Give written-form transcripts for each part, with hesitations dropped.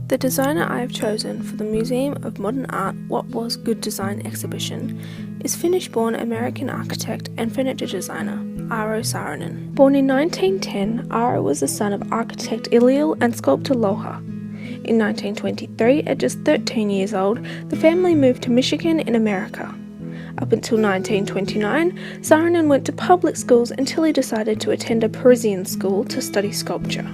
The designer I have chosen for the Museum of Modern Art What Was Good Design exhibition is Finnish-born American architect and furniture designer Eero Saarinen. Born in 1910, Eero was the son of architect Eero and sculptor Lohja. In 1923, at just 13 years old, the family moved to Michigan in America. Up until 1929, Saarinen went to public schools until he decided to attend a Parisian school to study sculpture.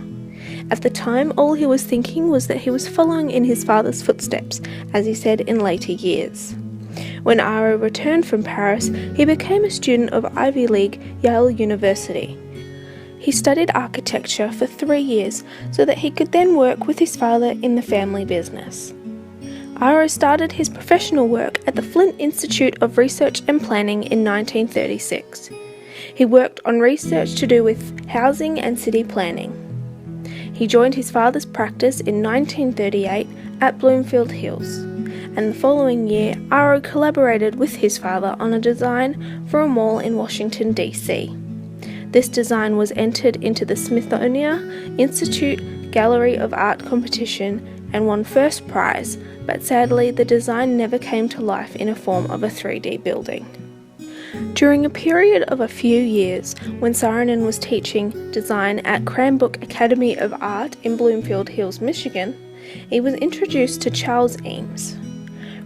At the time, all he was thinking was that he was following in his father's footsteps, as he said in later years. When Eero returned from Paris, he became a student of Ivy League Yale University. He studied architecture for 3 years so that he could then work with his father in the family business. Eero started his professional work at the Flint Institute of Research and Planning in 1936. He worked on research to do with housing and city planning. He joined his father's practice in 1938 at Bloomfield Hills, and the following year Eero collaborated with his father on a design for a mall in Washington, D.C. This design was entered into the Smithsonian Institute Gallery of Art competition and won first prize, but sadly the design never came to life in a form of a 3D building. During a period of a few years, when Saarinen was teaching design at Cranbrook Academy of Art in Bloomfield Hills, Michigan, he was introduced to Charles Eames.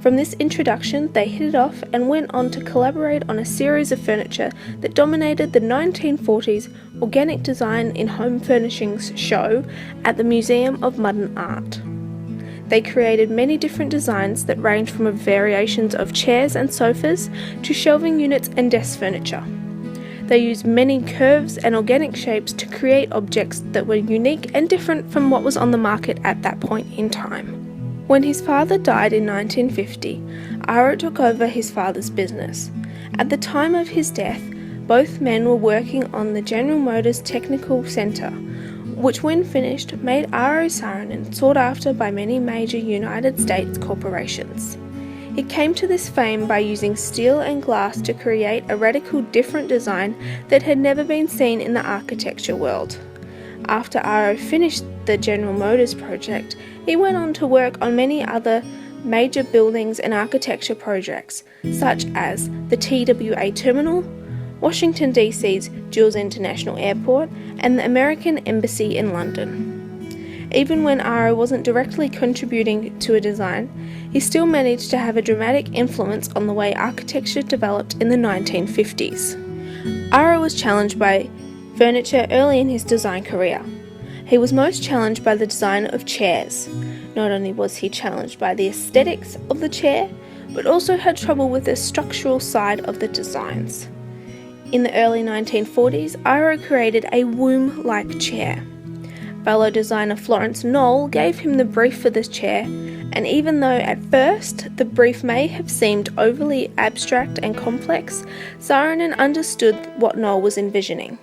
From this introduction, they hit it off and went on to collaborate on a series of furniture that dominated the 1940s Organic Design in Home Furnishings show at the Museum of Modern Art. They created many different designs that ranged from variations of chairs and sofas to shelving units and desk furniture. They used many curves and organic shapes to create objects that were unique and different from what was on the market at that point in time. When his father died in 1950, Eero took over his father's business. At the time of his death, both men were working on the General Motors Technical Center, which when finished made Eero Saarinen sought after by many major United States corporations. He came to this fame by using steel and glass to create a radical different design that had never been seen in the architecture world. After Eero finished the General Motors project, he went on to work on many other major buildings and architecture projects, such as the TWA Terminal, Washington DC's Jules International Airport, and the American Embassy in London. Even when Eero wasn't directly contributing to a design, he still managed to have a dramatic influence on the way architecture developed in the 1950s. Eero was challenged by furniture early in his design career. He was most challenged by the design of chairs. Not only was he challenged by the aesthetics of the chair, but also had trouble with the structural side of the designs. In the early 1940s, Eero created a womb-like chair. Fellow designer Florence Knoll gave him the brief for this chair, and even though at first the brief may have seemed overly abstract and complex, Saarinen understood what Knoll was envisioning.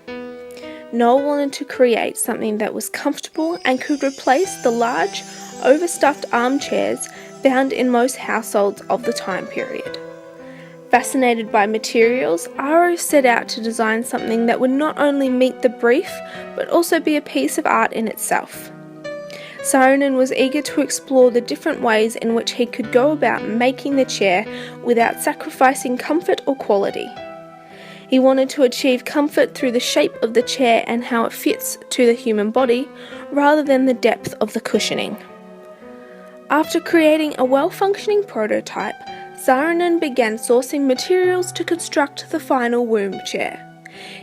Knoll wanted to create something that was comfortable and could replace the large, overstuffed armchairs found in most households of the time period. Fascinated by materials, Eero set out to design something that would not only meet the brief, but also be a piece of art in itself. Saarinen was eager to explore the different ways in which he could go about making the chair without sacrificing comfort or quality. He wanted to achieve comfort through the shape of the chair and how it fits to the human body, rather than the depth of the cushioning. After creating a well-functioning prototype, Saarinen began sourcing materials to construct the final womb chair.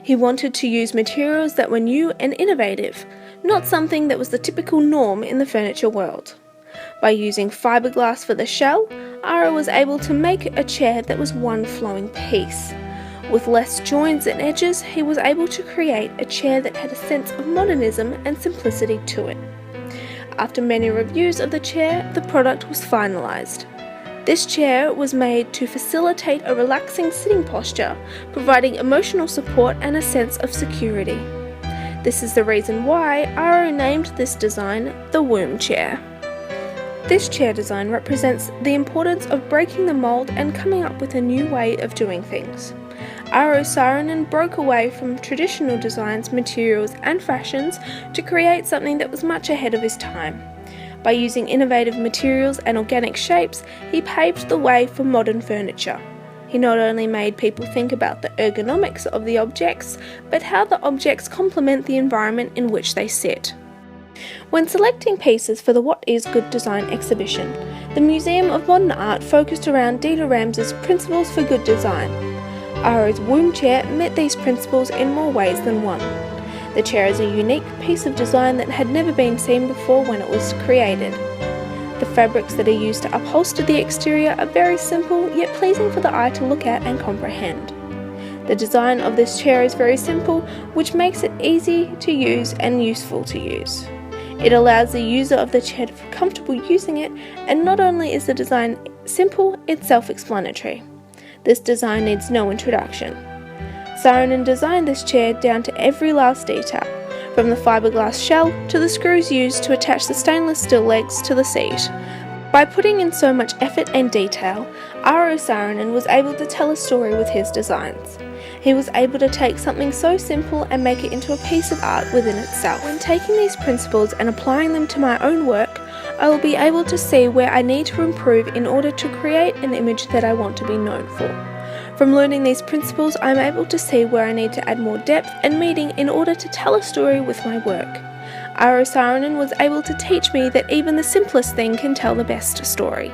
He wanted to use materials that were new and innovative, not something that was the typical norm in the furniture world. By using fiberglass for the shell, Eero was able to make a chair that was one flowing piece. With less joints and edges, he was able to create a chair that had a sense of modernism and simplicity to it. After many reviews of the chair, the product was finalised. This chair was made to facilitate a relaxing sitting posture, providing emotional support and a sense of security. This is the reason why Eero named this design the womb chair. This chair design represents the importance of breaking the mould and coming up with a new way of doing things. Eero Saarinen broke away from traditional designs, materials and fashions to create something that was much ahead of his time. By using innovative materials and organic shapes, he paved the way for modern furniture. He not only made people think about the ergonomics of the objects, but how the objects complement the environment in which they sit. When selecting pieces for the What is Good Design exhibition, the Museum of Modern Art focused around Dieter Rams' principles for good design. Eero's womb chair met these principles in more ways than one. The chair is a unique piece of design that had never been seen before when it was created. The fabrics that are used to upholster the exterior are very simple yet pleasing for the eye to look at and comprehend. The design of this chair is very simple, which makes it easy to use and useful to use. It allows the user of the chair to feel comfortable using it, and not only is the design simple, it's self-explanatory. This design needs no introduction. Saarinen designed this chair down to every last detail, from the fiberglass shell to the screws used to attach the stainless steel legs to the seat. By putting in so much effort and detail, Eero Saarinen was able to tell a story with his designs. He was able to take something so simple and make it into a piece of art within itself. When taking these principles and applying them to my own work, I will be able to see where I need to improve in order to create an image that I want to be known for. From learning these principles, I am able to see where I need to add more depth and meaning in order to tell a story with my work. Eero Saarinen was able to teach me that even the simplest thing can tell the best story.